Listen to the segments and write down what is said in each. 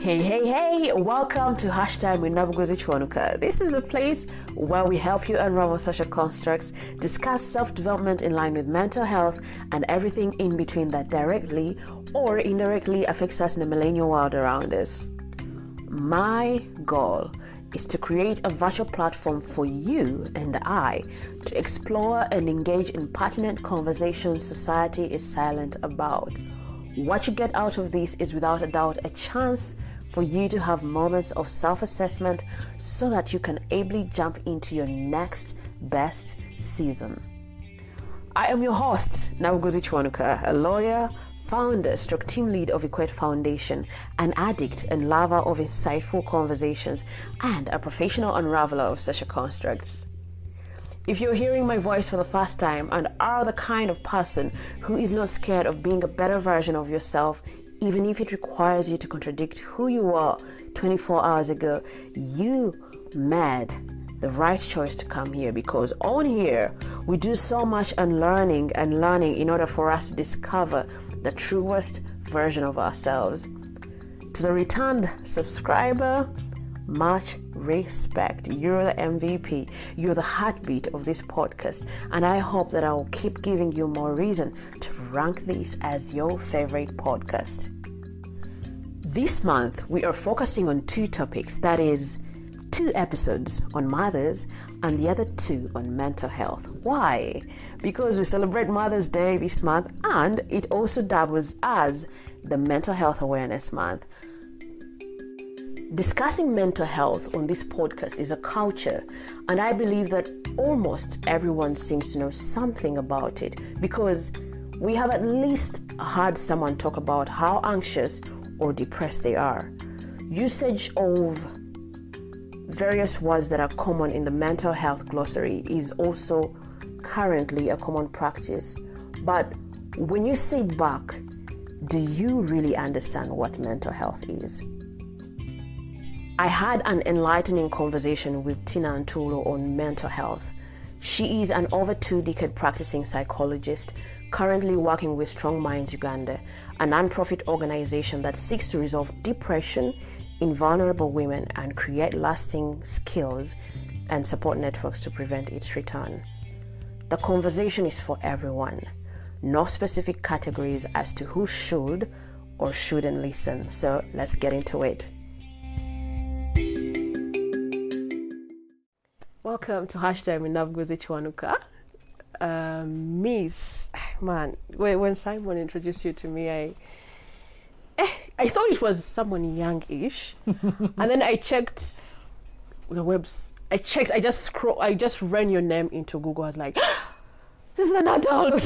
Hey, welcome to Hashtag with Nabuguzi Kiwanuka. This is the place where we help you unravel social constructs, discuss self-development in line with mental health, and everything in between that directly or indirectly affects us in the millennial world around us. My goal is to create a virtual platform for you and I to explore and engage in pertinent conversations society is silent about. What you get out of this is without a doubt a chance for you to have moments of self-assessment so that you can ably jump into your next best season. I am your host, Nabuguzi Kiwanuka, a lawyer, founder, team lead of Equate Foundation, an addict and lover of insightful conversations, and a professional unraveler of social constructs. If you're hearing my voice for the first time and are the kind of person who is not scared of being a better version of yourself, even if it requires you to contradict who you were 24 hours ago, you made the right choice to come here, because on here we do so much unlearning and learning in order for us to discover the truest version of ourselves. To the returned subscriber, much respect. You're the MVP. You're the heartbeat of this podcast, and I hope that I will keep giving you more reason to rank this as your favorite podcast. This month, we are focusing on two topics, that is, 2 episodes on mothers and the other 2 on mental health. Why? Because we celebrate Mother's Day this month, and it also doubles as the Mental Health Awareness Month. Discussing mental health on this podcast is a culture, and I believe that almost everyone seems to know something about it, because we have at least heard someone talk about how anxious or depressed they are. Usage of various words that are common in the mental health glossary is also currently a common practice. But when you sit back, do you really understand what mental health is? I had an enlightening conversation with Tina Ntulo on mental health. She is an over 2-decade practicing psychologist, currently working with Strong Minds Uganda, a non-profit organization that seeks to resolve depression in vulnerable women and create lasting skills and support networks to prevent its return. The conversation is for everyone. No specific categories as to who should or shouldn't listen. So let's get into it. Welcome to Hashtag with Nabuguzi Kiwanuka. When Simon introduced you to me, I thought it was someone youngish, and then I checked the webs. I just ran your name into Google. I was like, this is an adult.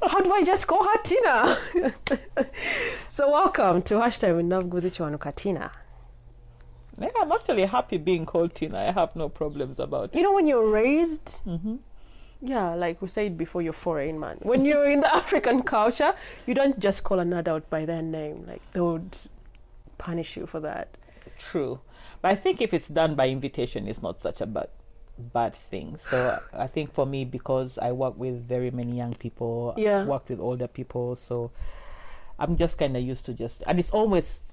How do I just call her Tina? So welcome to Hashtag with Nabuguzi Kiwanuka, Tina. Yeah, I'm actually happy being called Tina. I have no problems about it. You know, when you're raised, yeah, like we said before, you're foreign, man. When you're in the African culture, you don't just call an adult by their name. Like, they would punish you for that. True. But I think if it's done by invitation, it's not such a bad thing. So I think for me, because I work with very many young people, work with older people, so I'm just kind of used to and it's always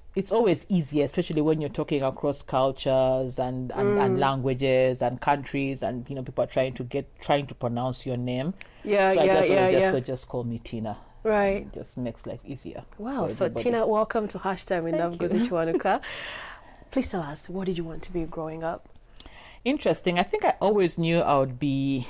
easier, especially when you're talking across cultures and languages and countries, and people are trying to pronounce your name. Just call me Tina. Right. It just makes life easier. Wow. So Tina, welcome to Hashtag with Nabuguzi Kiwanuka. Please tell us, what did you want to be growing up? Interesting. I think I always knew I would be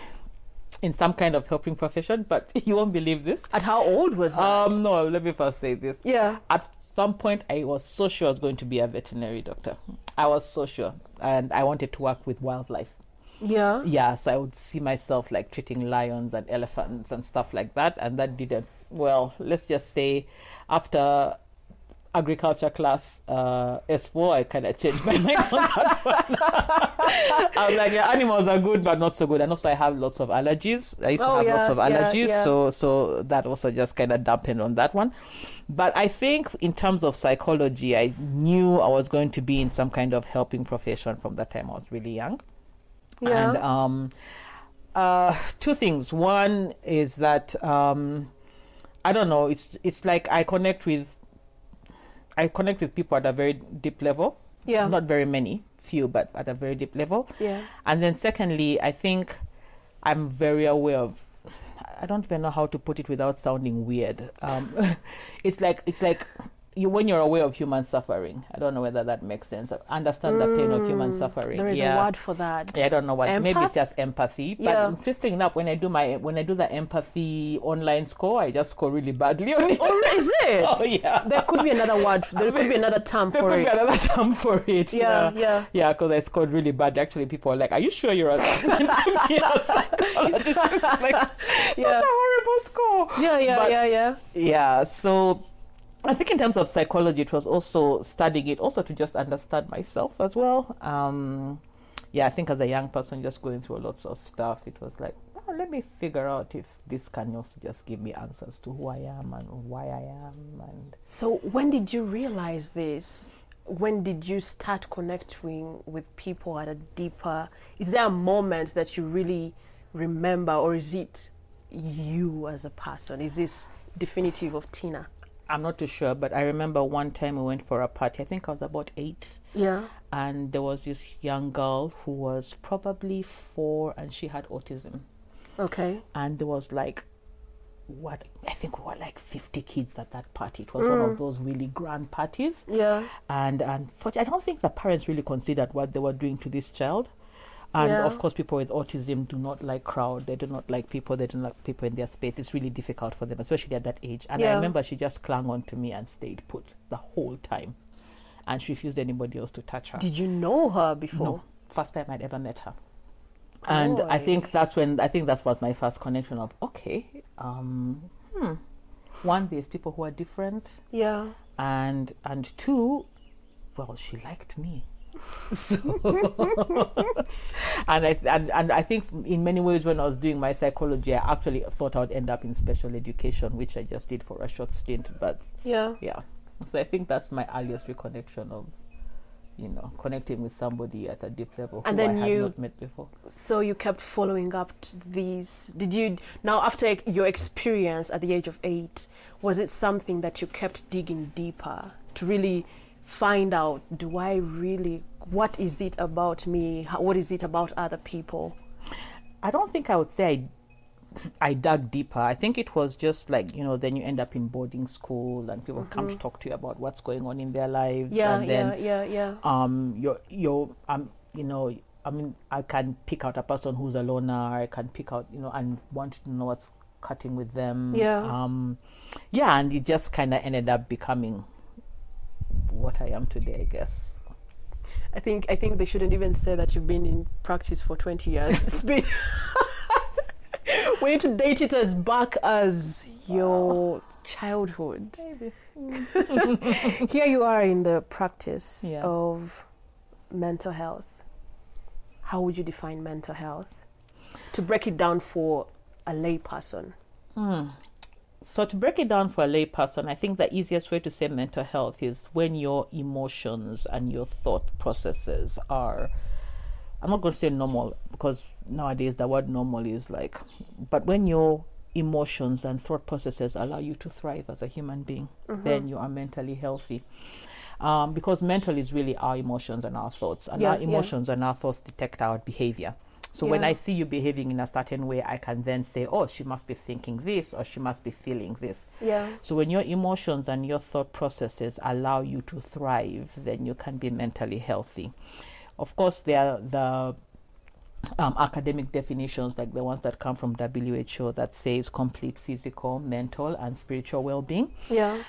in some kind of helping profession, but you won't believe this. At how old was that? No, let me first say this. Yeah. At some point, I was so sure I was going to be a veterinary doctor. I was so sure. And I wanted to work with wildlife. Yeah? Yeah, so I would see myself like treating lions and elephants and stuff like that. And that didn't, let's just say after agriculture class S4, I kind of changed my mind on that one. I was like, yeah, animals are good, but not so good. And also I have lots of allergies. I used to have lots of allergies. So that also just kind of dampened on that one. But I think in terms of psychology, I knew I was going to be in some kind of helping profession from the time I was really young. Yeah. And 2 things. One is that, I don't know, it's like I connect with I connect with people at a very deep level. Yeah. Not very many, few, but at a very deep level. Yeah. And then secondly, I think I'm very aware of, I don't even know how to put it without sounding weird. It's like you, when you're aware of human suffering. I don't know whether that makes sense. Understand the pain of human suffering. There is a word for that. Yeah, I don't know what. Maybe it's just empathy. But Yeah. interesting enough, when I do the empathy online score, I just score really badly on it. Oh, is it? Oh yeah. There could be another word. There could be another term There for could it. be another term for it. Yeah. Yeah, because I scored really bad. Actually, people are like, "Are you sure you're a psychologist?" This is like such a horrible score. Yeah. Yeah. So I think in terms of psychology, it was also studying it, also to just understand myself as well. I think as a young person, just going through lots of stuff, it was like, oh, let me figure out if this can also just give me answers to who I am and why I am. And so when did you realize this? When did you start connecting with people at a deeper? Is there a moment that you really remember, or is it you as a person? Is this definitive of Tina? I'm not too sure, but I remember one time we went for a party. I think I was about 8. Yeah. And there was this young girl who was probably 4, and she had autism. Okay. And there was like, I think we were like 50 kids at that party. It was one of those really grand parties. Yeah. And I don't think the parents really considered what they were doing to this child. And of course, people with autism do not like crowd. They do not like people. They don't like people in their space. It's really difficult for them, especially at that age. And I remember she just clung on to me and stayed put the whole time. And she refused anybody else to touch her. Did you know her before? No, first time I'd ever met her. And I think that was my first connection of, okay, one, there's people who are different. Yeah. And two, well, she liked me. So and I think in many ways when I was doing my psychology, I actually thought I would end up in special education, which I just did for a short stint. But yeah, so I think that's my earliest reconnection of, connecting with somebody at a deep level and who then I had not met before. So you kept following up to these. Did you, now after your experience at the age of 8, was it something that you kept digging deeper to really find out, what is it about me? What is it about other people? I don't think I would say I dug deeper. I think it was just like, then you end up in boarding school and people come to talk to you about what's going on in their lives. And then, I can pick out a person who's a loner. I can pick out, and want to know what's cutting with them. And it just kind of ended up becoming what I am today, I guess. I think they shouldn't even say that you've been in practice for 20 years. It's been we need to date it as back as your childhood. Maybe. Here you are in the practice of mental health. How would you define mental health? To break it down for a lay person. So to break it down for a lay person, I think the easiest way to say mental health is when your emotions and your thought processes are, I'm not going to say normal, because nowadays the word normal is like, but when your emotions and thought processes allow you to thrive as a human being, then you are mentally healthy. Because mental is really our emotions and our thoughts, and our emotions and our thoughts detect our behavior. So when I see you behaving in a certain way, I can then say, oh, she must be thinking this, or she must be feeling this. So when your emotions and your thought processes allow you to thrive, then you can be mentally healthy. Of course, there are the academic definitions, like the ones that come from WHO, that says complete physical, mental, and spiritual well-being.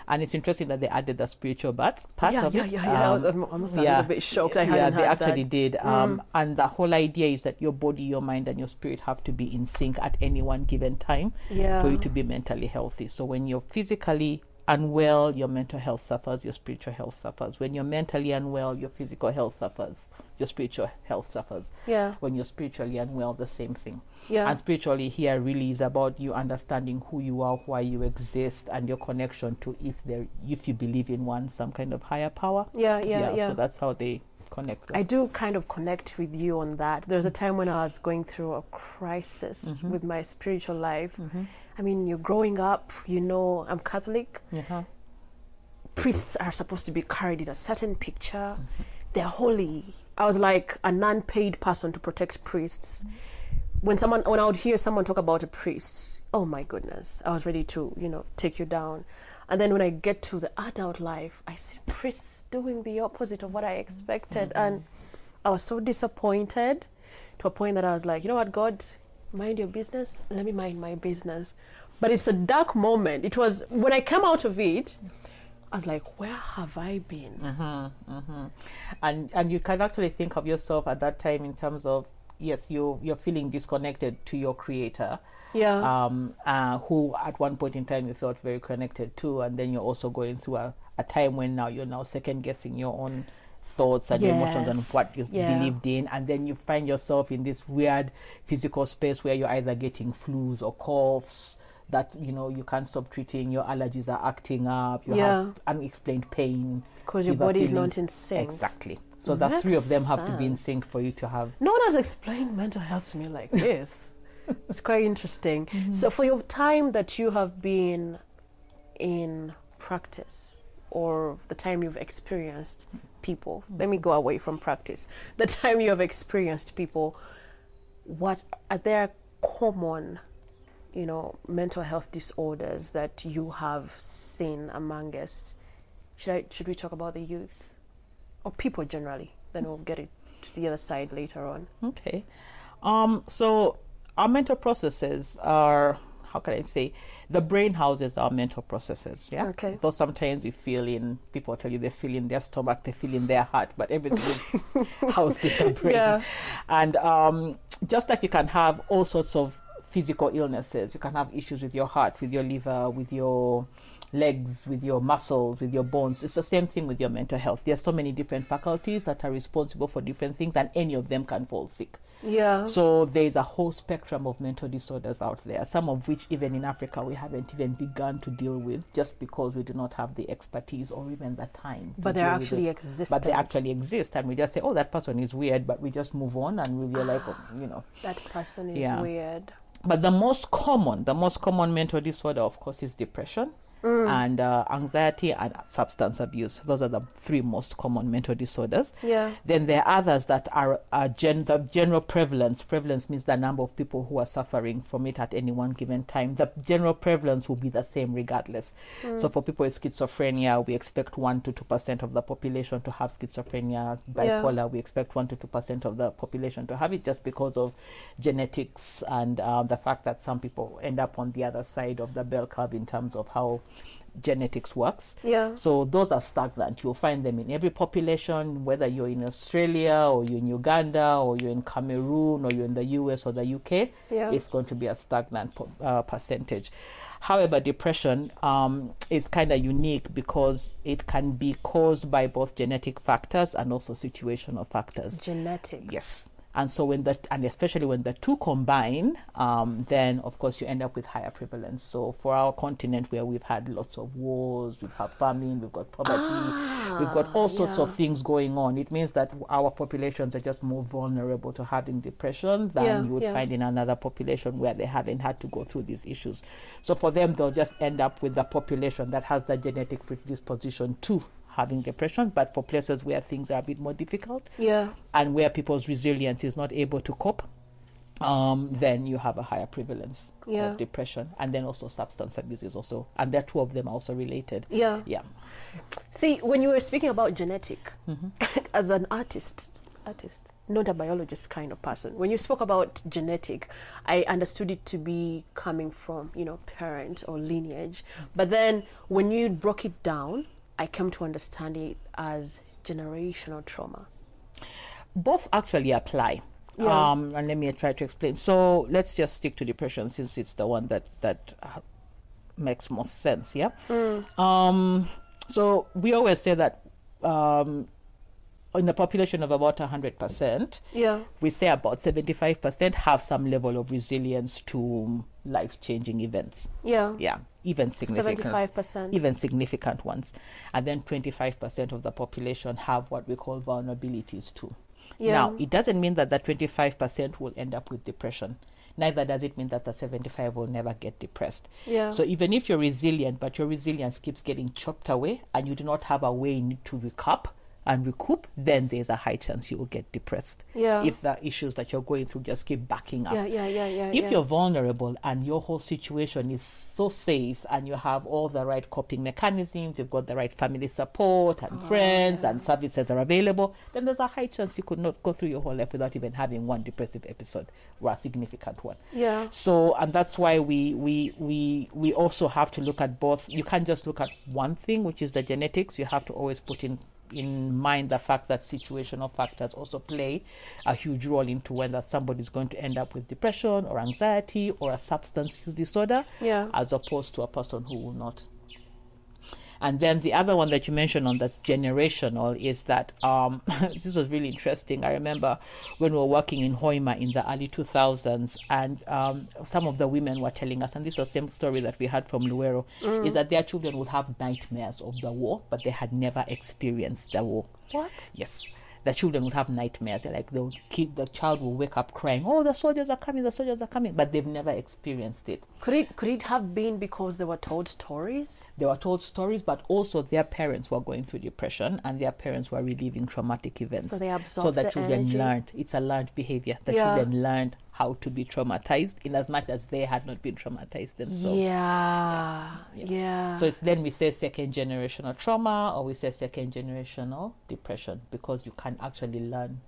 And it's interesting that they added the spiritual part of it. I'm a little bit shocked. I hadn't heard they actually that. did. And the whole idea is that your body, your mind, and your spirit have to be in sync at any one given time for you to be mentally healthy. So when you're physically unwell, your mental health suffers, your spiritual health suffers. When you're mentally unwell, your physical health suffers, your spiritual health suffers. When you're spiritually unwell, the same thing. And spiritually here really is about you understanding who you are, why you exist, and your connection to if you believe in some kind of higher power. So that's how they connect. I do kind of connect with you on that. There's a time when I was going through a crisis with my spiritual life. I mean, you're growing up, I'm Catholic. priests are supposed to be carried in a certain picture. They're holy. I was like an unpaid person to protect priests. When I would hear someone talk about a priest, oh my goodness, I was ready to, take you down. And then when I get to the adult life, I see priests doing the opposite of what I expected. And I was so disappointed to a point that I was like, you know what, God, mind your business. Let me mind my business. But it's a dark moment. It was, when I came out of it, I was like, where have I been? And you can actually think of yourself at that time in terms of, yes, you're feeling disconnected to your creator. Yeah. Who at one point in time you felt very connected to, and then you're also going through a time when you're now second guessing your own thoughts and emotions and what you believed in, and then you find yourself in this weird physical space where you're either getting flus or coughs that you can't stop treating, your allergies are acting up, you have unexplained pain because your body is not in sync. Exactly. So the three of them have to be in sync for you to have. No one has explained mental health to me like this. It's quite interesting. So for your time that you have been in practice, or the time you've experienced people, let me go away from practice, the time you have experienced people, what are there common mental health disorders that you have seen amongst, should we talk about the youth or people generally? Then we'll get it to the other side later on. Okay. So our mental processes are, how can I say, the brain houses our mental processes. Yeah. Okay. Though sometimes people tell you they feel in their stomach, they feel in their heart, but everything is housed in the brain. Yeah. And just like you can have all sorts of physical illnesses, you can have issues with your heart, with your liver, with your legs, with your muscles, with your bones. It's the same thing with your mental health. There's so many different faculties that are responsible for different things, and any of them can fall sick. Yeah. So there's a whole spectrum of mental disorders out there, some of which even in Africa we haven't even begun to deal with, just because we do not have the expertise or even the time. But they actually exist. But they actually exist, and we just say, oh, that person is weird, but we just move on, and we're like, that person is weird. But the most common mental disorder, of course, is depression. And anxiety and substance abuse. Those are the three most common mental disorders. Yeah. Then there are others that are the general prevalence. Prevalence means the number of people who are suffering from it at any one given time. The general prevalence will be the same regardless. So for people with schizophrenia, we expect 1 to 2% of the population to have schizophrenia. Bipolar, we expect 1 to 2% of the population to have it, just because of genetics and the fact that some people end up on the other side of the bell curve in terms of how genetics works. Yeah. So those are stagnant. You'll find them in every population, whether you're in Australia or you're in Uganda or you're in Cameroon or you're in the US or the UK. Yeah. It's going to be a stagnant percentage. However, depression is kind of unique because it can be caused by both genetic factors and also situational factors. Genetic. Yes. And so especially when the two combine, then of course you end up with higher prevalence. So for our continent, where we've had lots of wars, we've had famine, we've got poverty, we've got all sorts of things going on. It means that our populations are just more vulnerable to having depression than you would find in another population where they haven't had to go through these issues. So for them, they'll just end up with the population that has the genetic predisposition to having depression. But for places where things are a bit more difficult, and where people's resilience is not able to cope, then you have a higher prevalence of depression. And then also substance abuse is also, and the two of them are also related. Yeah. See, when you were speaking about genetic, as an artist, not a biologist kind of person, when you spoke about genetic, I understood it to be coming from, parent or lineage. But then when you broke it down, I came to understand it as generational trauma. Both actually apply. And let me try to explain. So let's just stick to depression, since it's the one that makes most sense. Yeah. So we always say that in a population of about 100%, we say about 75% have some level of resilience to life-changing events. Even significant. 75%. Even significant ones. And then 25% of the population have what we call vulnerabilities too. Now, it doesn't mean that 25% will end up with depression. neither does it mean that the 75 will never get depressed. Yeah. So even if you're resilient, but your resilience keeps getting chopped away and you do not have a way to recoup, then there's a high chance you will get depressed. Yeah. If the issues that you're going through just keep backing up. Yeah. If you're vulnerable and your whole situation is so safe and you have all the right coping mechanisms, you've got the right family support and friends and services are available, then there's a high chance you could not go through your whole life without even having one depressive episode or a significant one. Yeah. So, and that's why we also have to look at both. You can't just look at one thing, which is the genetics. You have to always put in mind the fact that situational factors also play a huge role into whether somebody's going to end up with depression or anxiety or a substance use disorder, as opposed to a person who will not. And then the other one that you mentioned on that's generational is that this was really interesting. I remember when we were working in Hoima in the early 2000s, and some of the women were telling us, and this was the same story that we had from Luero, is that their children would have nightmares of the war, but they had never experienced the war. What? Yes. The children would have nightmares. They're like, the child will wake up crying, "Oh, the soldiers are coming, but they've never experienced it. Could it have been because they were told stories? They were told stories, but also their parents were going through depression and their parents were reliving traumatic events. So they absorbed So the children energy. learned. It's a learned behavior. The children learned how to be traumatized in as much as they had not been traumatized themselves. Yeah. So it's then we say second generational trauma or we say second generational depression, because you can actually learn.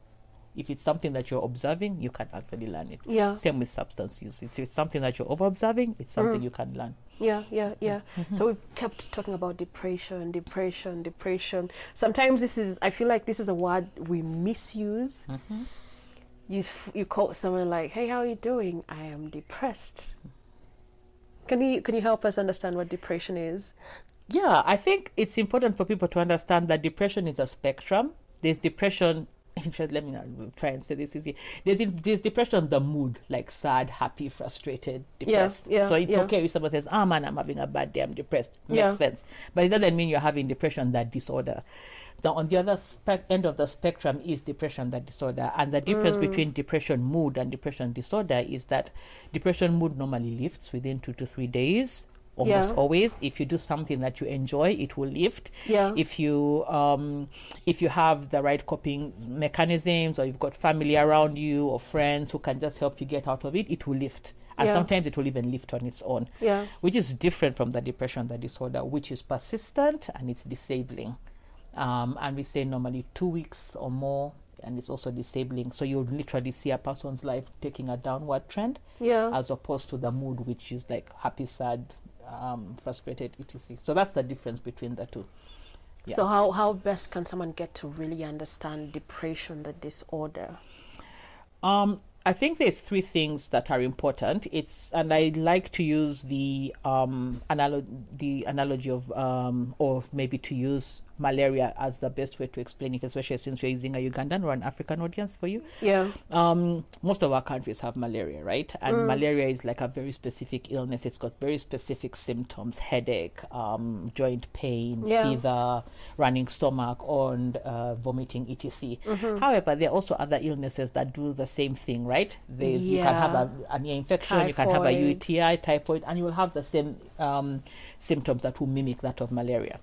If it's something that you're observing, you can actually learn it. Yeah. Same with substance use. If it's something that you're over-observing, it's something you can learn. Yeah. So we've kept talking about depression. Sometimes I feel like this is a word we misuse. You call someone like, "Hey, how are you doing?" "I am depressed." Can you help us understand what depression is? Yeah, I think it's important for people to understand that depression is a spectrum. There's depression. Let me try and say this easy. There's depression, the mood, like sad, happy, frustrated, depressed. So it's okay if someone says, man, I'm having a bad day, I'm depressed. Makes sense. But it doesn't mean you're having depression, that disorder. Now, on the other end of the spectrum is depression, that disorder. And the difference between depression mood and depression disorder is that depression mood normally lifts within 2 to 3 days. Almost always. If you do something that you enjoy, it will lift. If you have the right coping mechanisms, or you've got family around you or friends who can just help you get out of it, it will lift. And sometimes it will even lift on its own. Which is different from the depression, the disorder, which is persistent and it's disabling. And we say normally 2 weeks or more, and it's also disabling. So you'll literally see a person's life taking a downward trend, as opposed to the mood, which is like happy, sad, frustrated, etc. So that's the difference between the two. So how best can someone get to really understand depression, the disorder? I think there's 3 things that are important. And I like to use the analogy of, or maybe to use malaria as the best way to explain it, especially since we're using a Ugandan or an African audience for you. Most of our countries have malaria, right? And malaria is like a very specific illness. It's got very specific symptoms: headache, joint pain, fever, running stomach, and vomiting, etc. However, there are also other illnesses that do the same thing, right? You can have an ear infection, typhoid. You can have a UTI, typhoid, and you will have the same symptoms that will mimic that of malaria.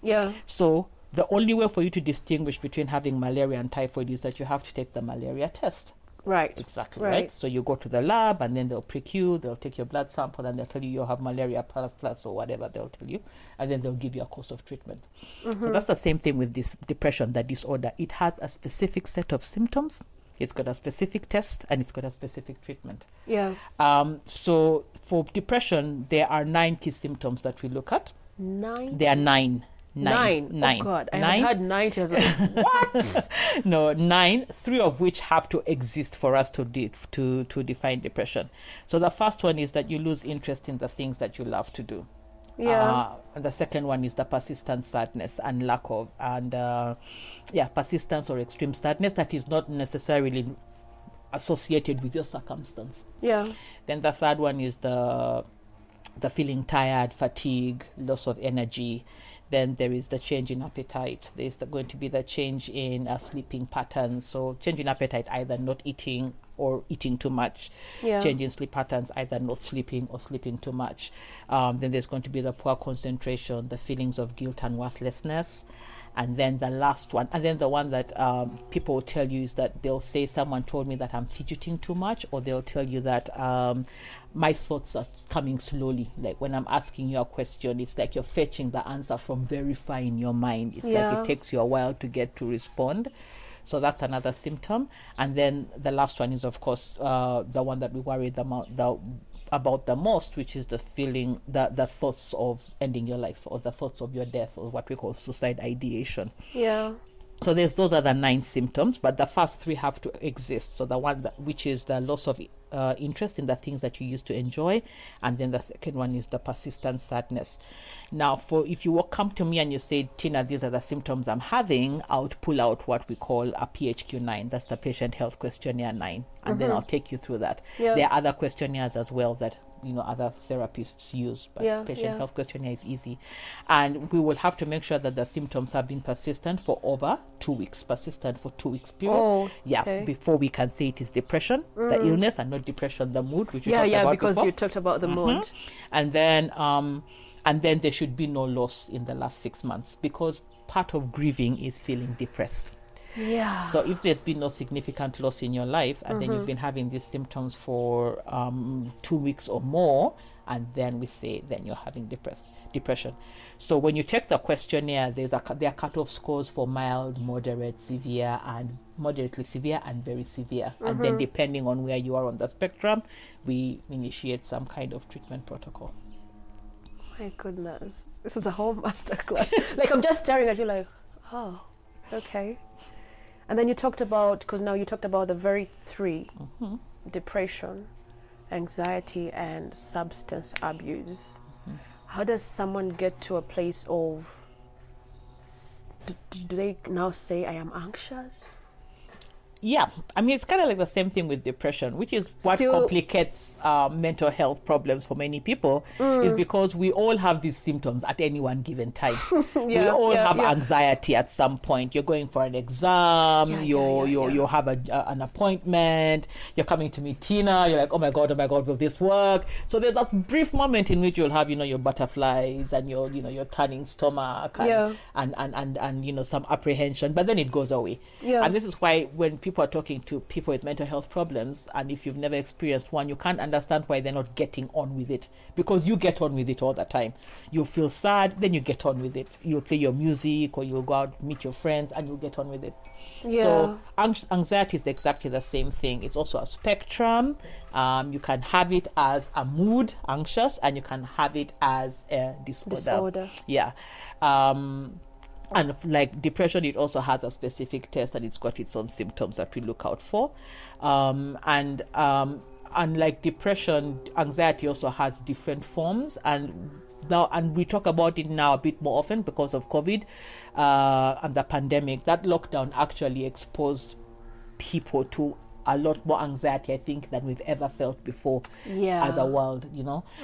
So the only way for you to distinguish between having malaria and typhoid is that you have to take the malaria test. Right. Exactly, right? So you go to the lab and then they'll prick you, they'll take your blood sample and they'll tell you have malaria plus or whatever they'll tell you, and then they'll give you a course of treatment. So that's the same thing with this depression, that disorder. It has a specific set of symptoms, it's got a specific test, and it's got a specific treatment. So for depression, there are 9 key symptoms that we look at. 9? There are 9. 9. Oh God, I had 9. I was like, what? No, 9. 3 of which have to exist for us to define depression. So the first one is that you lose interest in the things that you love to do. And the second one is the persistent sadness and lack of, persistence or extreme sadness that is not necessarily associated with your circumstance. Then the third one is the feeling tired, fatigue, loss of energy. Then there is the change in appetite. There's going to be the change in sleeping patterns. So change in appetite, either not eating or eating too much, changing sleep patterns, either not sleeping or sleeping too much. Then there's going to be the poor concentration, the feelings of guilt and worthlessness. And then the last one, and then the one that people will tell you is that they'll say, someone told me that I'm fidgeting too much, or they'll tell you that my thoughts are coming slowly. Like when I'm asking you a question, it's like you're fetching the answer from very far in your mind. It's like it takes you a while to get to respond. So that's another symptom. And then the last one is, of course, the one that we worry about the most, which is the feeling, the thoughts of ending your life, or the thoughts of your death, or what we call suicide ideation. So those are the 9 symptoms, but the first 3 have to exist. So the one which is the loss of interest in the things that you used to enjoy, and then the second one is the persistent sadness. Now, if you come to me and you say, Tina, these are the symptoms I'm having, I would pull out what we call a PHQ 9. That's the Patient Health Questionnaire 9, and then I'll take you through that. There are other questionnaires as well that other therapists use, but Patient Health Questionnaire is easy. And we will have to make sure that the symptoms have been persistent for over 2 weeks, persistent for 2 weeks period. Before we can say it is depression, the illness, and not depression, the mood, which we talked about because before. you talked about the mood. And then there should be no loss in the last 6 months, because part of grieving is feeling depressed. So if there's been no significant loss in your life, and then you've been having these symptoms for 2 weeks or more, and then we say then you're having depression. So when you take the questionnaire, there are cutoff scores for mild, moderate, severe, and moderately severe, and very severe. And then depending on where you are on the spectrum, we initiate some kind of treatment protocol. My goodness, this is a whole masterclass. Like, I'm just staring at you like, oh, okay. And then you talked about the very 3, depression, anxiety, and substance abuse. How does someone get to a place of, do they now say I am anxious? Yeah, I mean, it's kind of like the same thing with depression, which is what complicates mental health problems for many people, is because we all have these symptoms at any one given time. We all have anxiety at some point. You're going for an exam, you have an appointment, you're coming to meet Tina, you're like, oh my God, will this work? So there's a brief moment in which you'll have, your butterflies and your turning stomach and some apprehension, but then it goes away. And this is why when people are talking to people with mental health problems, and if you've never experienced one, you can't understand why they're not getting on with it, because you get on with it all the time. You feel sad, then you get on with it. You'll play your music, or you'll go out, meet your friends, and you'll get on with it. So anxiety is exactly the same thing. It's also a spectrum. You can have it as a mood, anxious, and you can have it as a disorder. And like depression, it also has a specific test, and it's got its own symptoms that we look out for. And like depression, anxiety also has different forms, and we talk about it now a bit more often because of COVID and the pandemic. That lockdown actually exposed people to a lot more anxiety, I think, than we've ever felt before as a world,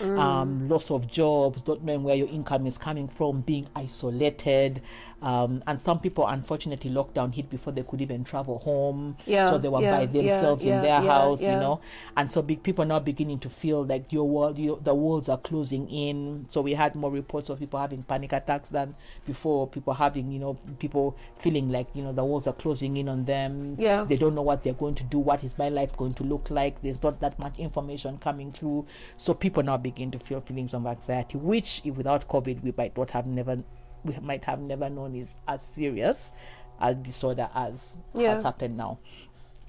loss of jobs, not knowing where your income is coming from, being isolated. And some people, unfortunately, lockdown hit before they could even travel home. So they were by themselves in their house, And so people now beginning to feel like the walls are closing in. So we had more reports of people having panic attacks than before, people having, people feeling like, the walls are closing in on them. They don't know what they're going to do. What is my life going to look like? There's not that much information coming through. So people now begin to feel feelings of anxiety, which if without COVID, we might have never known is as serious a disorder as has happened now.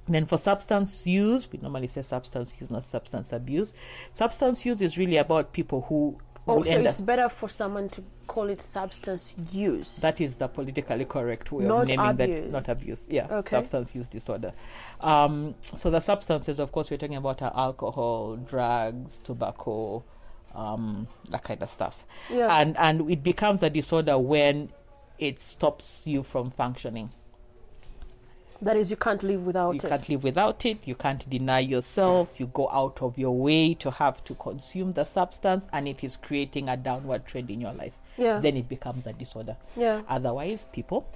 Then for substance use, we normally say substance use, not substance abuse. Substance use is really about people who so it's better for someone to call it substance use. That is the politically correct way of naming that, not abuse. Substance use disorder. So the substances, of course, we're talking about are alcohol, drugs, tobacco, that kind of stuff. And it becomes a disorder when it stops you from functioning. That is, you can't live without it. You can't live without it. You can't deny yourself. You go out of your way to have to consume the substance, and it is creating a downward trend in your life. Then it becomes a disorder. Otherwise, people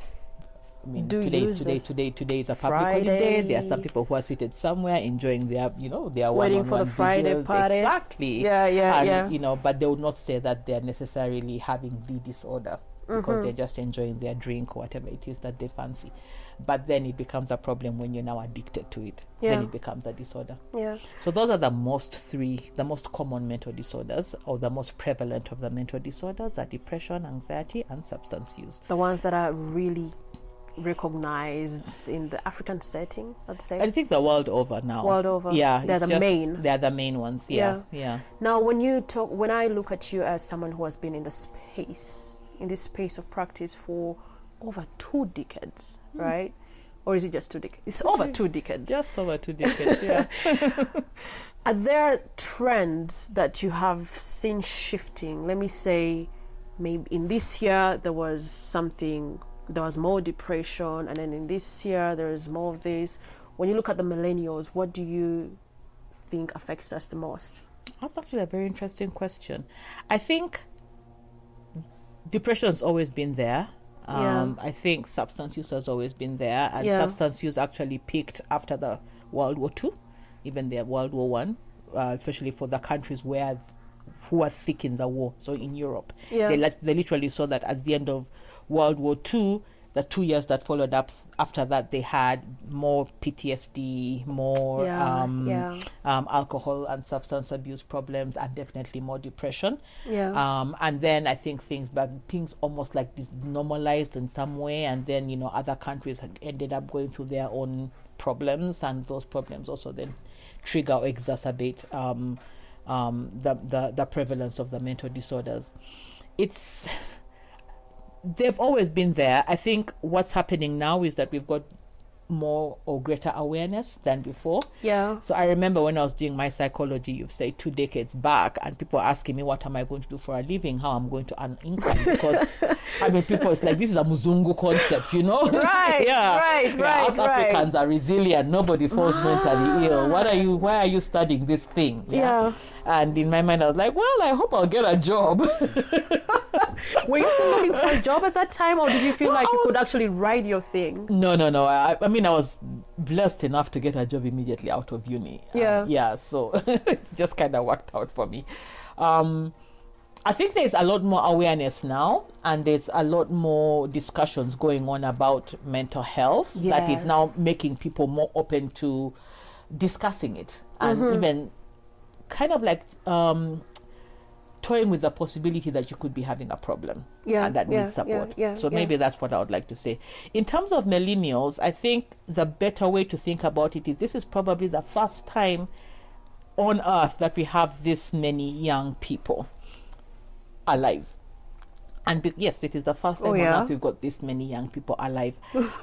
I mean, Do today use is a public Friday. holiday. There are some people who are seated somewhere enjoying their, their Waiting one-on-one for the Friday videos. party. Exactly. And, but they would not say that they're necessarily having the disorder because they're just enjoying their drink or whatever it is that they fancy. But then it becomes a problem when you're now addicted to it. Then it becomes a disorder. Yeah. So those are the most common mental disorders, or the most prevalent of the mental disorders, are depression, anxiety, and substance use. The ones that are really recognized in the African setting, I'd say. I think the world over now. World over. Yeah. They're the main. They're the main ones. Yeah. Now, when I look at you as someone who has been in this space of practice for over 2 decades, right? Or is it just 2 decades? It's over 2 decades. Just over 2 decades, yeah. Are there trends that you have seen shifting? Let me say, maybe in this year there was more depression, and then in this year there is more of this. When you look at the millennials, what do you think affects us the most? That's actually a very interesting question. I think depression has always been there. I think substance use has always been there, and substance use actually peaked after the World War II, even the World War One, especially for the countries who were sick in the war. So in Europe, they literally saw that at the end of World War II, the 2 years that followed up after that, they had more PTSD, more alcohol and substance abuse problems, and definitely more depression. And then I think things almost like normalized in some way, and then other countries ended up going through their own problems, and those problems also then trigger or exacerbate the prevalence of the mental disorders. They've always been there. I think what's happening now is that we've got more or greater awareness than before. Yeah. So I remember when I was doing my psychology, you've said 2 decades back, and people asking me what am I going to do for a living, how I'm going to earn income, because people, it's like, this is a Muzungu concept, Right. Us Africans are resilient. Nobody falls mentally ill. Why are you studying this thing? Yeah. And in my mind, I was like, well, I hope I'll get a job. Were you still looking for a job at that time, or did you feel like you could actually write your thing? No. I was blessed enough to get a job immediately out of uni. So it just kind of worked out for me. I think there's a lot more awareness now, and there's a lot more discussions going on about mental health that is now making people more open to discussing it, and even kind of like toying with the possibility that you could be having a problem and that needs support. So maybe that's what I would like to say. In terms of millennials, I think the better way to think about it is this is probably the first time on earth that we have this many young people alive. And yes, it is the first time on earth we've got this many young people alive.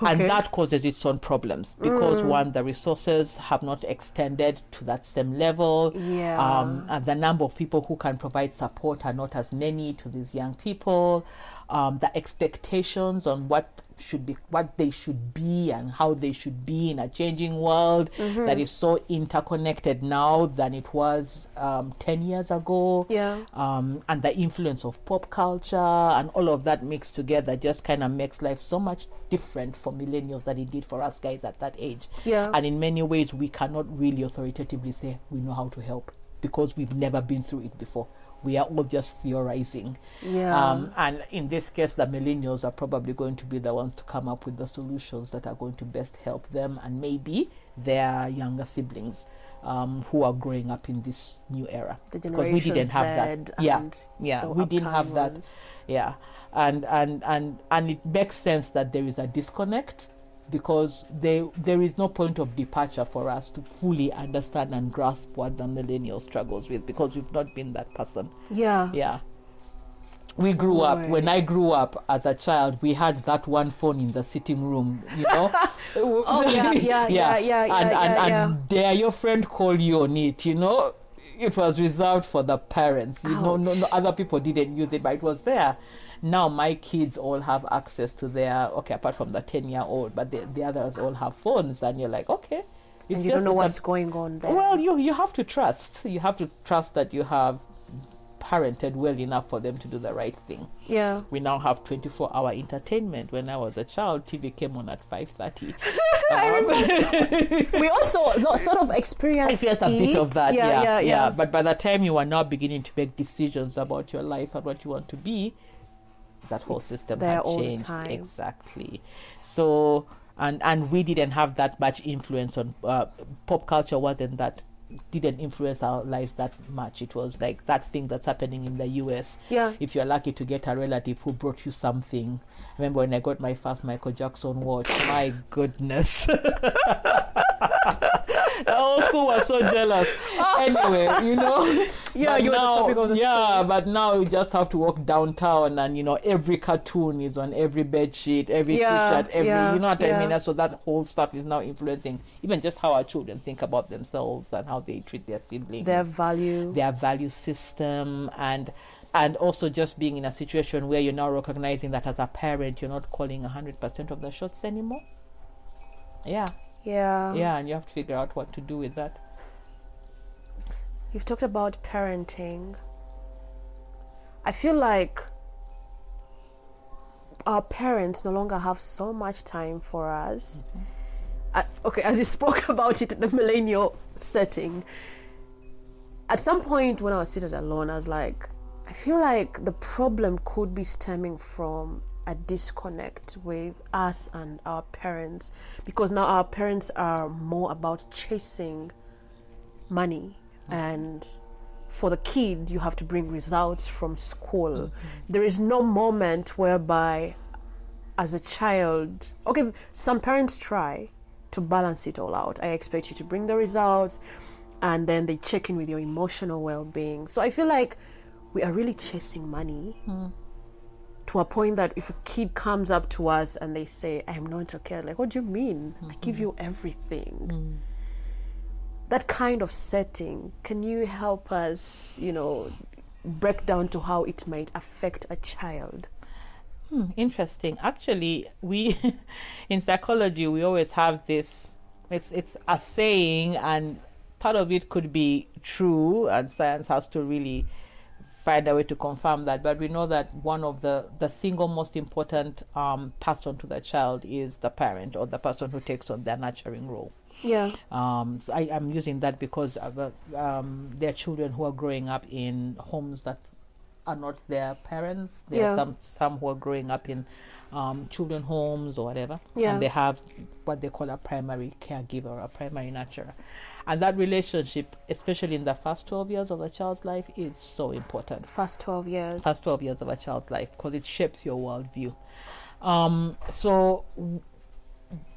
And that causes its own problems because, one, the resources have not extended to that same level. And the number of people who can provide support are not as many to these young people. The expectations on what they should be and how they should be in a changing world that is so interconnected now than it was 10 years ago. And the influence of pop culture and all of that mixed together just kind of makes life so much different for millennials than it did for us guys at that age. And in many ways, we cannot really authoritatively say we know how to help because we've never been through it before. We are all just theorizing. And in this case, the millennials are probably going to be the ones to come up with the solutions that are going to best help them and maybe their younger siblings who are growing up in this new era. Because we didn't have that. We didn't have that. And it makes sense that there is a disconnect because there is no point of departure for us to fully understand and grasp what the millennial struggles with because we've not been that person. We grew up, when I grew up as a child, we had that one phone in the sitting room, and dare your friend call you on it, It was reserved for the parents, no other people didn't use it, but it was there. Now my kids all have access to apart from the 10-year-old, but the others all have phones, and you're like, okay. And you don't know what's going on there. Well, you have to trust. You have to trust that you have parented well enough for them to do the right thing. Yeah. We now have 24-hour entertainment. When I was a child, TV came on at 5:30. We also sort of experienced a bit of that. Yeah. But by the time you are now beginning to make decisions about your life and what you want to be, that whole system had changed. Exactly. So, and we didn't have that much influence on pop culture. Didn't influence our lives that much. It was like that thing that's happening in the US. Yeah. If you're lucky to get a relative who brought you something. I remember when I got my first Michael Jackson watch. My goodness. The whole school was so jealous. Anyway, Yeah, you were the topic of the school. But now you just have to walk downtown and, every cartoon is on every bed sheet, every t-shirt, you know what I mean? So that whole stuff is now influencing even just how our children think about themselves and how they treat their siblings. Their value system, and also just being in a situation where you're now recognizing that as a parent, you're not calling 100% of the shots anymore. Yeah, and you have to figure out what to do with that. You've talked about parenting. I feel like our parents no longer have so much time for us. As you spoke about it in the millennial setting, at some point when I was seated alone, I was like, I feel like the problem could be stemming from a disconnect with us and our parents, because now our parents are more about chasing money, and for the kid you have to bring results from school. There is no moment whereby as a child, some parents try to balance it all out. I expect you to bring the results, and then they check in with your emotional well-being. So I feel like we are really chasing money to a point that if a kid comes up to us and they say, I am not okay, like, what do you mean? I give you everything. That kind of setting, can you help us, break down to how it might affect a child? Interesting. Actually, we in psychology, we always have this, it's a saying, and part of it could be true, and science has to really find a way to confirm that. But we know that one of the single most important person to the child is the parent, or the person who takes on their nurturing role. Yeah. So I'm using that because there are children who are growing up in homes that are not their parents. There are some who are growing up in children homes or whatever, and they have what they call a primary caregiver, a primary nurturer. And that relationship, especially in the first 12 years of a child's life, is so important. First 12 years of a child's life, because it shapes your worldview. So,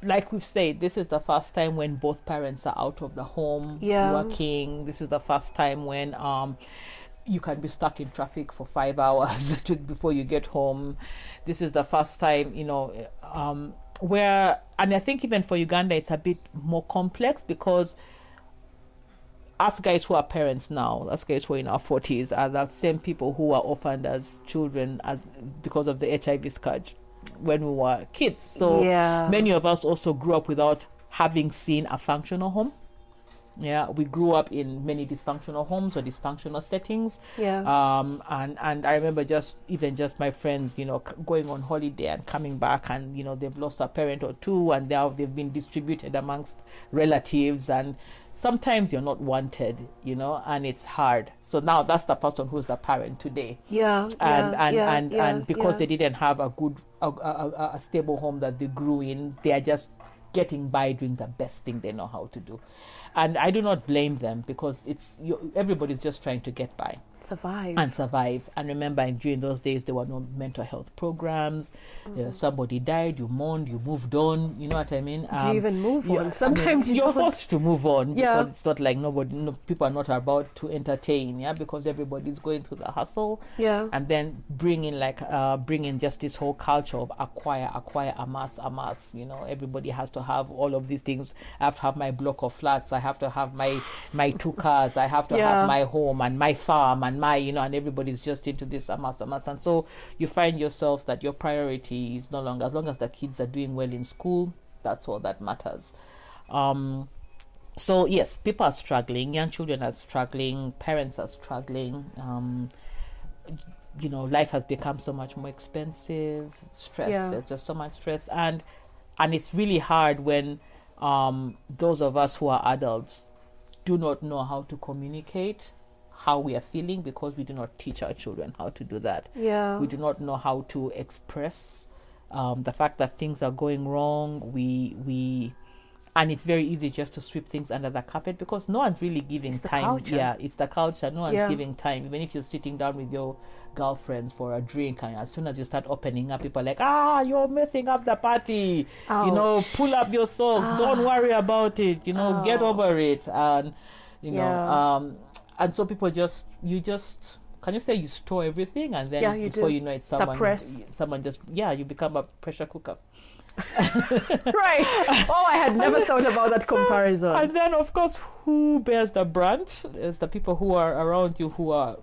like we've said, this is the first time when both parents are out of the home working. This is the first time when you can be stuck in traffic for 5 hours before you get home. This is the first time, where, and I think even for Uganda, it's a bit more complex, because us guys who are parents now, us guys who are in our 40s, are the same people who were orphaned as children because of the HIV scourge when we were kids. So many of us also grew up without having seen a functional home. Yeah, we grew up in many dysfunctional homes or dysfunctional settings. And I remember just my friends, going on holiday and coming back, and they've lost a parent or two, and now they've been distributed amongst relatives, and sometimes you're not wanted, and it's hard. So now that's the person who's the parent today. And because they didn't have a good, a stable home that they grew in, they are just getting by doing the best thing they know how to do. And I do not blame them, because everybody's just trying to get by. Survive. And remember, during those days, there were no mental health programs. Somebody died, you mourned, you moved on. You know what I mean? Do you even move on? Sometimes you're forced to move on, because it's not like people are not about to entertain, because everybody's going through the hustle. And then bring in just this whole culture of acquire, amass. Everybody has to have all of these things. I have to have my block of flats. I have to have my 2 cars. I have to have my home and my farm and my, and everybody's just into this amass. And so you find yourselves that your priority is no longer, as long as the kids are doing well in school, that's all that matters. So yes, people are struggling, young children are struggling, parents are struggling. life has become so much more expensive, stress. Yeah. There's just so much stress, and it's really hard when those of us who are adults do not know how to communicate how we are feeling, because we do not teach our children how to do that. Yeah. We do not know how to express the fact that things are going wrong. And it's very easy just to sweep things under the carpet, because no one's really giving It's the time. culture. Yeah, it's the culture. No one's Yeah. giving time. Even if you're sitting down with your girlfriends for a drink, and as soon as you start opening up, people are like, you're messing up the party. Ouch. Pull up your socks. Don't worry about it. Get over it. And Yeah. and so people can you say you store everything, and then Yeah, you before do. you know it, Suppress. someone just you become a pressure cooker. Right. Oh, I had never thought about that comparison. And then, of course, who bears the brunt is the people who are around you who are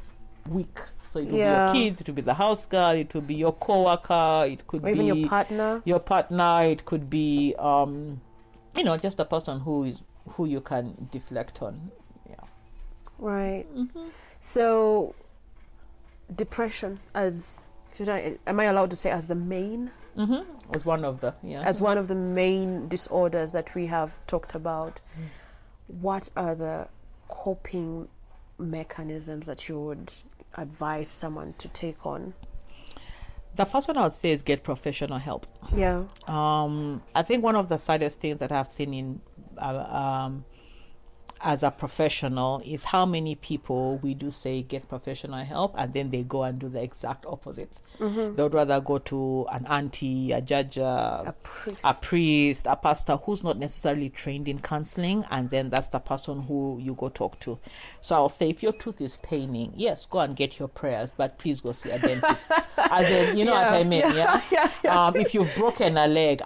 weak. So it will be your kids, it will be the house girl, it will be your coworker, it could Or even be your partner. it could be just a person who you can deflect on. Yeah. Right. So, depression am I allowed to say as the main? Was one of the As one of the main disorders that we have talked about. What are the coping mechanisms that you would advise someone to take on? The first one I would say is get professional help. Yeah. I think one of the saddest things that I've seen in as a professional is how many people we do say get professional help, and then they go and do the exact opposite. They would rather go to an auntie, a judge, a priest, a pastor who's not necessarily trained in counseling, and then that's the person who you go talk to. So I'll say, if your tooth is paining, yes, go and get your prayers, but please go see a dentist. As in, you know what I mean? Yeah. If you've broken a leg,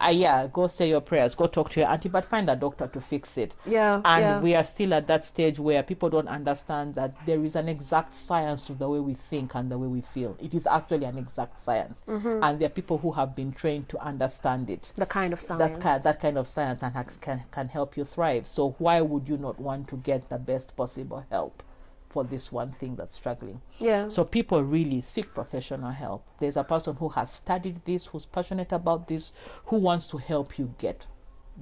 go say your prayers, go talk to your auntie, but find a doctor to fix it. Yeah. And we are still at that stage where people don't understand that there is an exact science to the way we think and the way we feel. It is actually an exact science, and there are people who have been trained to understand it. The kind of science. That kind of science and can help you thrive. So why would you not want to get the best possible help for this one thing that's struggling? Yeah. So people really seek professional help. There's a person who has studied this, who's passionate about this, who wants to help you get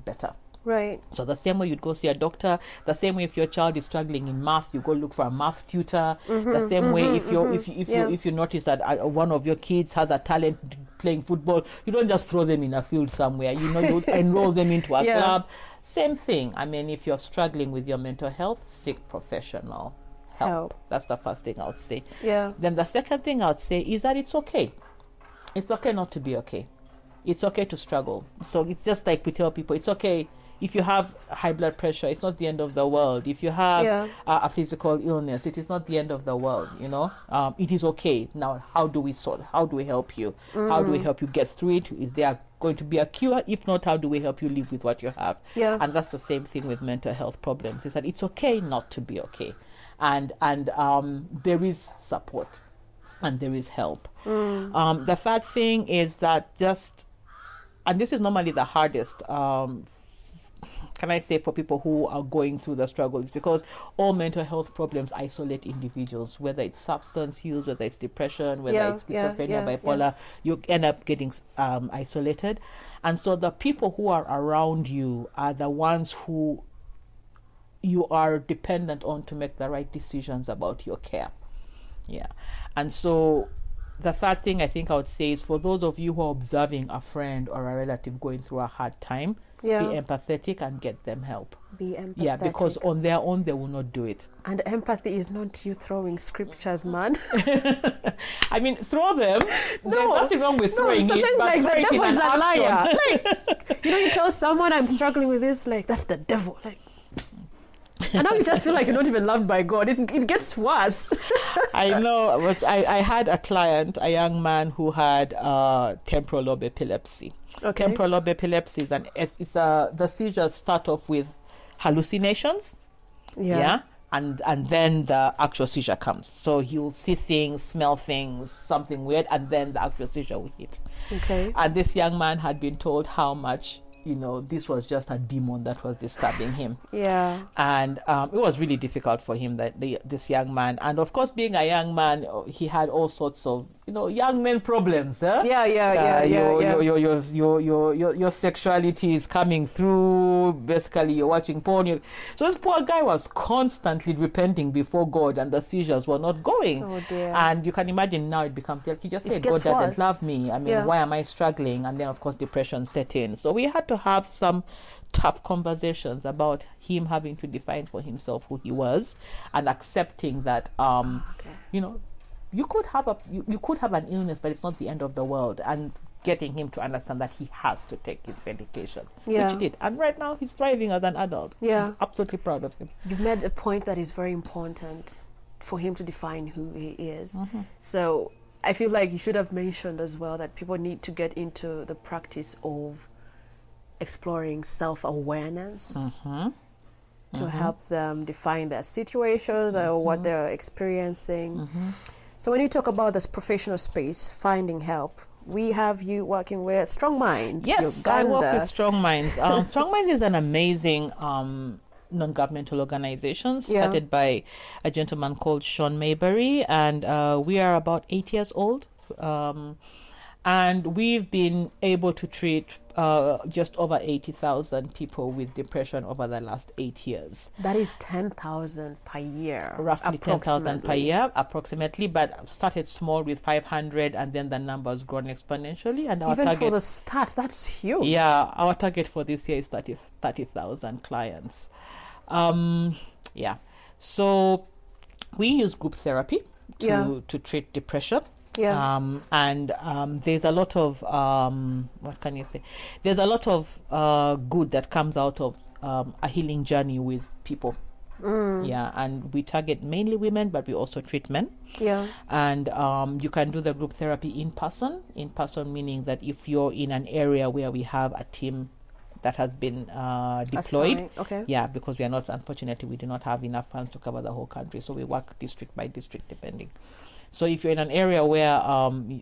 better. Right. So the same way you'd go see a doctor, the same way if your child is struggling in math, you go look for a math tutor. The same way if you notice that one of your kids has a talent playing football, you don't just throw them in a field somewhere. You enroll them into a club. Same thing. I mean, if you're struggling with your mental health, seek professional help. That's the first thing I would say. Yeah. Then the second thing I would say is that it's okay. It's okay not to be okay. It's okay to struggle. So it's just like we tell people, it's okay. If you have high blood pressure, it's not the end of the world. If you have a physical illness, it is not the end of the world, It is okay. Now, how do we help you? How do we help you get through it? Is there going to be a cure? If not, how do we help you live with what you have? Yeah. And that's the same thing with mental health problems, is that it's okay not to be okay. And there is support and there is help. The third thing is that and this is normally the hardest, can I say, for people who are going through the struggles, because all mental health problems isolate individuals, whether it's substance use, whether it's depression, whether it's schizophrenia, bipolar, you end up getting isolated. And so the people who are around you are the ones who you are dependent on to make the right decisions about your care. Yeah. And so the third thing I think I would say is, for those of you who are observing a friend or a relative going through a hard time, be empathetic and get them help. Be empathetic. Yeah, because on their own, they will not do it. And empathy is not you throwing scriptures, man. I mean, throw them. No. There's nothing wrong with throwing it, but like throw the it in devil's an a liar. action. Like, you tell someone I'm struggling with this, like, that's the devil. Like, and now you just feel like you're not even loved by God. It gets worse. I know. I had a client, a young man who had temporal lobe epilepsy. Okay. Temporal lobe epilepsy is the seizures start off with hallucinations. Yeah. And then the actual seizure comes. So you'll see things, smell things, something weird, and then the actual seizure will hit. Okay. And this young man had been told how much this was just a demon that was disturbing him. Yeah. And it was really difficult for him, this young man. And of course, being a young man, he had all sorts of, young men problems. Your sexuality is coming through. Basically, you're watching porn. So this poor guy was constantly repenting before God, and the seizures were not going. Oh dear. And you can imagine now it becomes, he just said, God doesn't love me. I mean, why am I struggling? And then, of course, depression set in. So we had to have some tough conversations about him having to define for himself who he was, and accepting that you could have an illness, but it's not the end of the world, and getting him to understand that he has to take his medication, which he did. And right now he's thriving as an adult. I'm absolutely proud of him. You've made a point that is very important for him to define who he is. So I feel like you should have mentioned as well that people need to get into the practice of exploring self-awareness to help them define their situations or what they're experiencing. So when you talk about this professional space, finding help, we have you working with Strong Minds Yes, Uganda. I work with Strong Minds. Strong Minds is an amazing non-governmental organization started by a gentleman called Sean Maybury, and we are about 8 years old. And we've been able to treat just over 80,000 people with depression over the last 8 years. That is 10,000 per year. Roughly 10,000 per year, approximately. But started small with 500, and then the numbers grown exponentially. And our Even target, for the start, that's huge. Yeah, our target for this year is 30,000 clients. So we use group therapy to treat depression. There's a lot of what can you say? There's a lot of good that comes out of a healing journey with people. And we target mainly women, but we also treat men. And you can do the group therapy in person meaning that if you're in an area where we have a team that has been deployed, because we are not, unfortunately, we do not have enough funds to cover the whole country, so we work district by district depending. So if you're in an area where,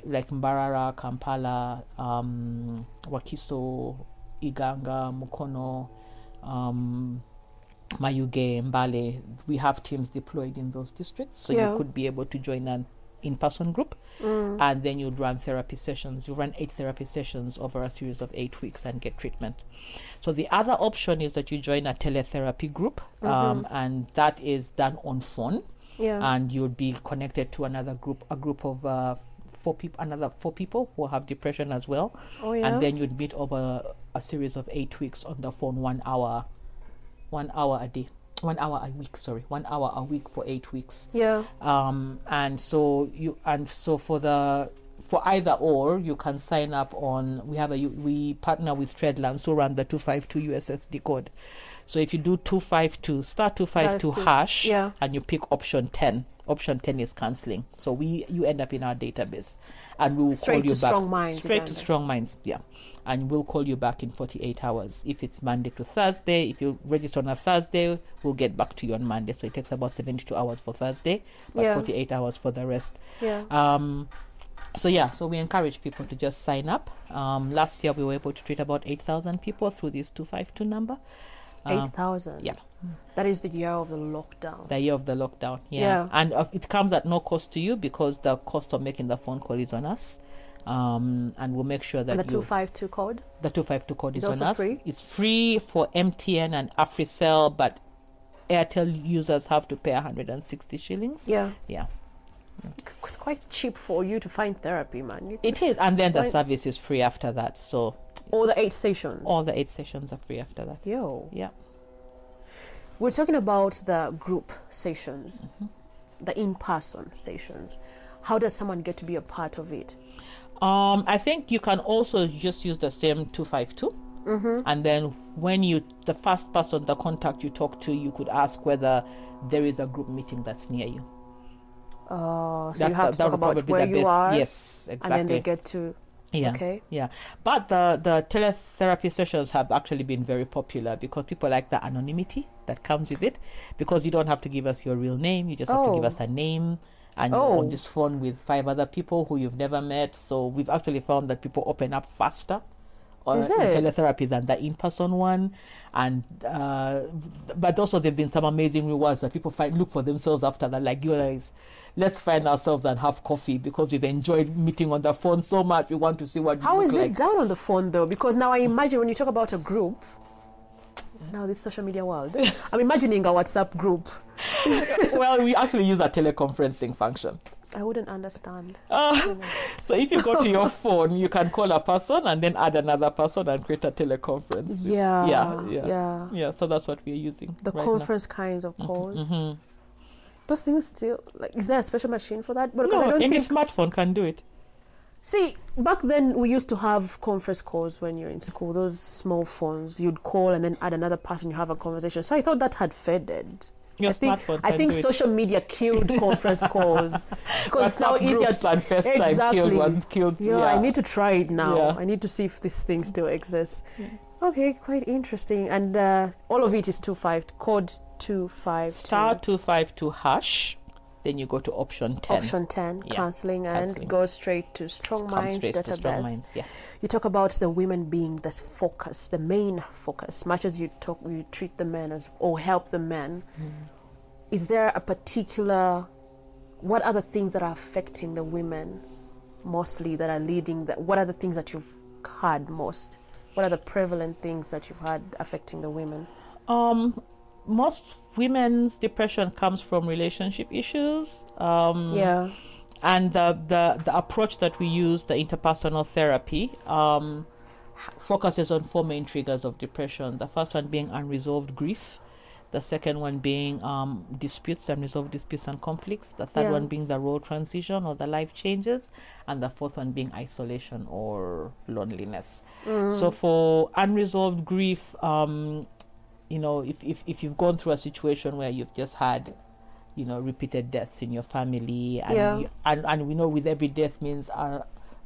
like Mbarara, Kampala, Wakiso, Iganga, Mukono, Mayuge, Mbale, we have teams deployed in those districts. So you could be able to join an in-person group, and then you'd run therapy sessions. You run 8 therapy sessions over a series of 8 weeks and get treatment. So the other option is that you join a teletherapy group, and that is done on phone. And you'll be connected to a group of 4 people who have depression as well. And then you'd meet over a series of 8 weeks on the phone, 1 hour a day. 1 hour a week, 1 hour a week for 8 weeks. And so for either or, you can sign up on. We partner with Treadlands who run the 252 USSD code. So if you do 252 hash, and you pick option 10. Option 10 is counseling. So you end up in our database, and we will call you back straight to Strong Minds. And we'll call you back in 48 hours. If it's Monday to Thursday, if you register on a Thursday, we'll get back to you on Monday. So it takes about 72 hours for Thursday, but 48 hours for the rest. So we encourage people to just sign up. Last year we were able to treat about 8,000 people through this 252 number. 8,000. That is the year of the lockdown. The year of the lockdown. And it comes at no cost to you, because the cost of making the phone call is on us. And we'll make sure that the 252 code. The 252 code is on us. Free? It's free for MTN and AfriCell, but Airtel users have to pay 160 shillings. It's quite cheap for you to find therapy, man. It is, and then the service is free after that. So all the 8 sessions. All the 8 sessions are free after that. We're talking about the group sessions, the in-person sessions. How does someone get to be a part of it? I think you can also just use the same 252. And then when the first person, the contact you talk to, you could ask whether there is a group meeting that's near you. So you have to talk about where you are. Yes, exactly. And then they get to... But the teletherapy sessions have actually been very popular because people like the anonymity that comes with it, because you don't have to give us your real name, you just have to give us a name, and you're on this phone with 5 other people who you've never met. So we've actually found that people open up faster in Is it? teletherapy than the in-person one. And but also there've been some amazing rewards that people look for themselves after that, like, you guys, let's find ourselves and have coffee because we've enjoyed meeting on the phone so much. We want to see what How you is look it like. done on the phone though? Because now I imagine when you talk about a group, now this social media world, I'm imagining a WhatsApp group. Well, we actually use a teleconferencing function. I wouldn't understand. So if you go to your phone, you can call a person and then add another person and create a teleconference. Yeah. So that's what we're using. The right conference kinds of calls. Mm-hmm. Those things still, like, is there a special machine for that? But No, I don't any think... smartphone can do it. See, back then we used to have conference calls when you're in school. Those small phones, you'd call and then add another person. You have a conversation. So I thought that had faded. Your smartphone I think can do social media killed conference calls because now WhatsApp groups and FaceTime killed. Yeah, I need to try it now. Yeah. I need to see if this thing still exists. Okay, quite interesting. And all of it is 25 code 252 star 252 hash. Then you go to option 10. Option 10, counseling, and go straight to Strong Minds database. Strong Minds, yeah. You talk about the women being the focus, the main focus. Much as you treat the men as, or help the men. Is there a particular, what are the things that are affecting the women mostly, that are leading, what are the things that you've had most? What are the prevalent things that you've had affecting the women? Most women's depression comes from relationship issues. And the approach that we use, the interpersonal therapy, focuses on 4 main triggers of depression. The first one being unresolved grief. The second one being disputes, unresolved disputes and conflicts. The third one being the role transition or the life changes. And the fourth one being isolation or loneliness. So for unresolved grief, if you've gone through a situation where you've just had, repeated deaths in your family, and and we know with every death means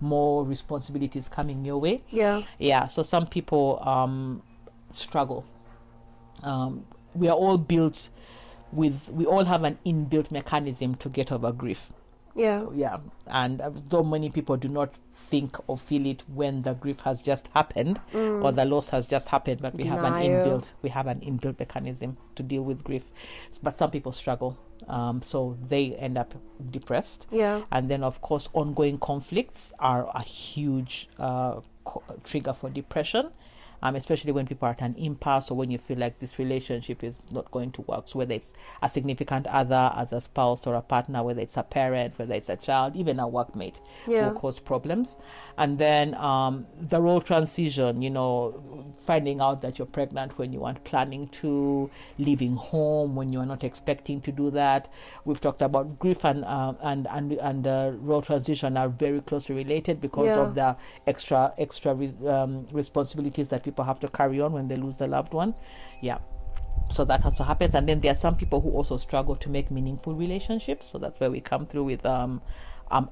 more responsibilities coming your way. So some people struggle. We are all built we all have an inbuilt mechanism to get over grief. And though many people do not think or feel it when the grief has just happened or the loss has just happened, but we have an inbuilt mechanism to deal with grief. But some people struggle, so they end up depressed. And then of course ongoing conflicts are a huge trigger for depression. Especially when people are at an impasse, or when you feel like this relationship is not going to work. So whether it's a significant other, as a spouse or a partner, whether it's a parent, whether it's a child, even a workmate, will cause problems. And then the role transition, finding out that you're pregnant when you weren't planning to, leaving home when you are not expecting to do that. We've talked about grief and role transition are very closely related because of the extra responsibilities that people have to carry on when they lose their loved one. So that has to happen. And then there are some people who also struggle to make meaningful relationships, so that's where we come through with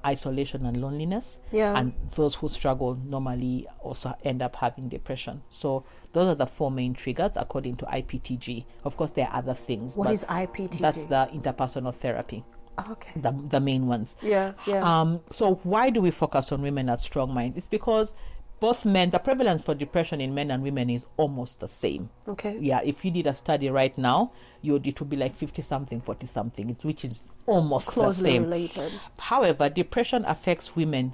isolation and loneliness. And those who struggle normally also end up having depression. So those are the 4 main triggers according to IPTG. Of course there are other things. What is IPTG? That's the interpersonal therapy. Okay. The main ones. So why do we focus on women at Strong Minds? It's because both men, the prevalence for depression in men and women is almost the same. If you did a study right now, it would be like 50-something, 40-something, which is almost closely the same. related. However, depression affects women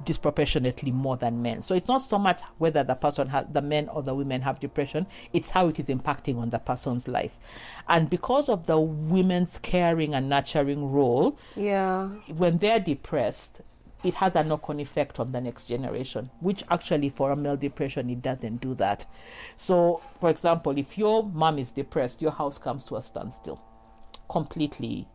disproportionately more than men. So it's not so much whether the men or the women have depression, it's how it is impacting on the person's life. And because of the women's caring and nurturing role, when they're depressed, it has a knock-on effect on the next generation, which actually for a male depression, it doesn't do that. So, for example, if your mom is depressed, your house comes to a standstill completely.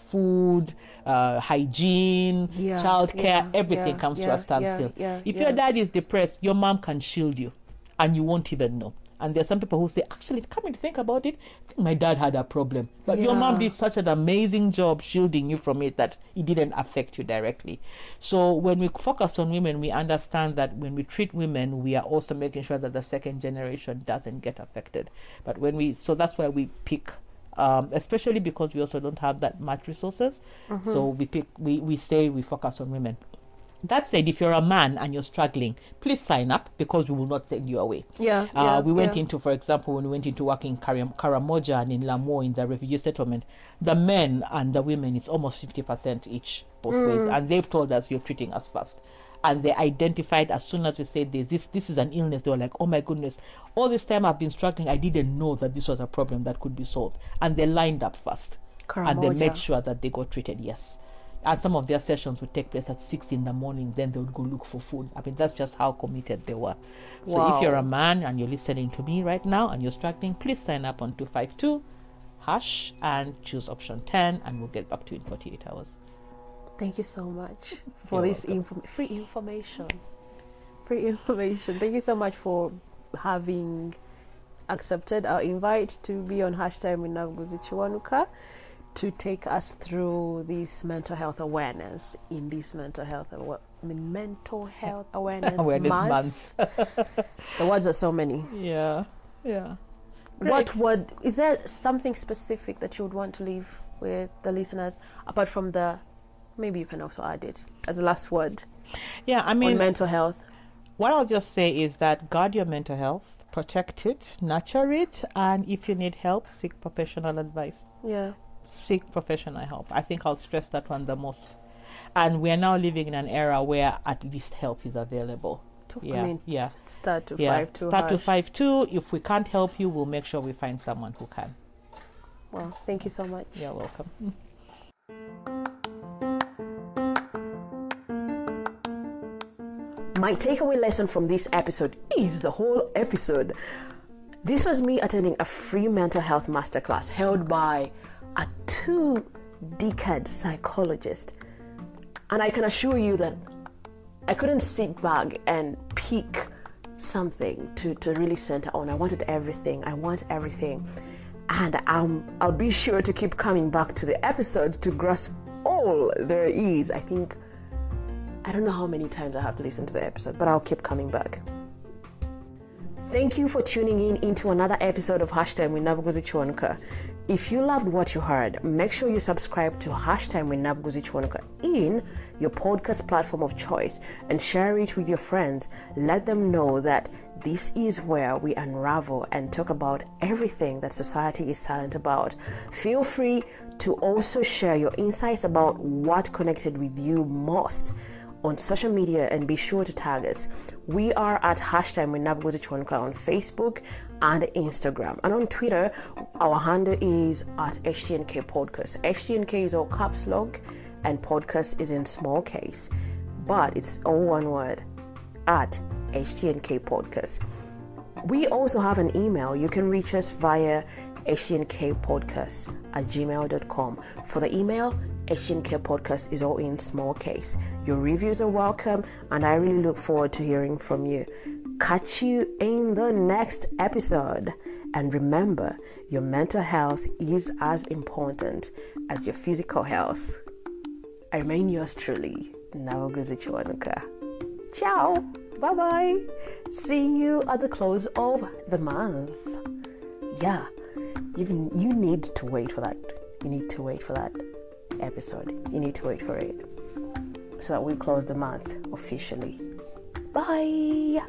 Food, hygiene, childcare, everything comes to a standstill. If your dad is depressed, your mom can shield you and you won't even know. And there's some people who say, actually, coming to think about it, I think my dad had a problem. But your mom did such an amazing job shielding you from it that it didn't affect you directly. So when we focus on women, we understand that when we treat women, we are also making sure that the second generation doesn't get affected. But so that's why we pick, especially because we also don't have that much resources. So we focus on women. That said, if you're a man and you're struggling, please sign up, because we will not send you away. We went into, for example, when we went into work in Karamoja and in Lamo in the refugee settlement, the men and the women, it's almost 50% each both ways. And they've told us, you're treating us first. And they identified, as soon as we said this is an illness, they were like, oh my goodness, all this time I've been struggling, I didn't know that this was a problem that could be solved. And they lined up first. Karamoja. And they made sure that they got treated, yes. And some of their sessions would take place at 6 a.m. Then they would go look for food. I mean, that's just how committed they were. So if you're a man and you're listening to me right now and you're struggling, please sign up on 252# and choose option 10, and we'll get back to you in 48 hours. Thank you so much for this free information. Thank you so much for having accepted our invite to be on Hashtag with Nabuguzi Kiwanuka, to take us through this mental health awareness in this mental health awareness month. The words are so many. Yeah. What is there something specific that you would want to leave with the listeners, apart from maybe you can also add it as the last word? Yeah, I mean, on mental health. What I'll just say is that guard your mental health, protect it, nurture it, and if you need help, seek professional advice. Yeah. Seek professional help. I think I'll stress that one the most. And we are now living in an era where at least help is available. Start to 52. Start to 52. If we can't help you, we'll make sure we find someone who can. Well, thank you so much. You're welcome. My takeaway lesson from this episode is the whole episode. This was me attending a free mental health masterclass held by a 2-decade psychologist. And I can assure you that I couldn't sit back and pick something to really center on. I wanted everything. I want everything. And I'll be sure to keep coming back to the episodes to grasp all there is. I don't know how many times I have to listen to the episode, but I'll keep coming back. Thank you for tuning into another episode of Hashtag with Nabuguzi Kiwanuka. If you loved what you heard, make sure you subscribe to Hashtag with Nabuguzi Kiwanuka in your podcast platform of choice and share it with your friends. Let them know that this is where we unravel and talk about everything that society is silent about. Feel free to also share your insights about what connected with you most on social media, and be sure to tag us. We are at Hashtag with Nabuguzi Kiwanuka on Facebook and Instagram. And on Twitter, our handle is at HTNK Podcast. HTNK is all caps lock and podcast is in small case. But it's all one word, at HTNK Podcast. We also have an email. You can reach us via htnkpodcast@gmail.com. For the email, HTNK Podcast is all in small case. Your reviews are welcome, and I really look forward to hearing from you. Catch you in the next episode. And remember, your mental health is as important as your physical health. I remain yours truly, Nabuguzi Kiwanuka. Ciao. Bye-bye. See you at the close of the month. Yeah, you need to wait for that. You need to wait for that episode. You need to wait for it so that we close the month officially. Bye.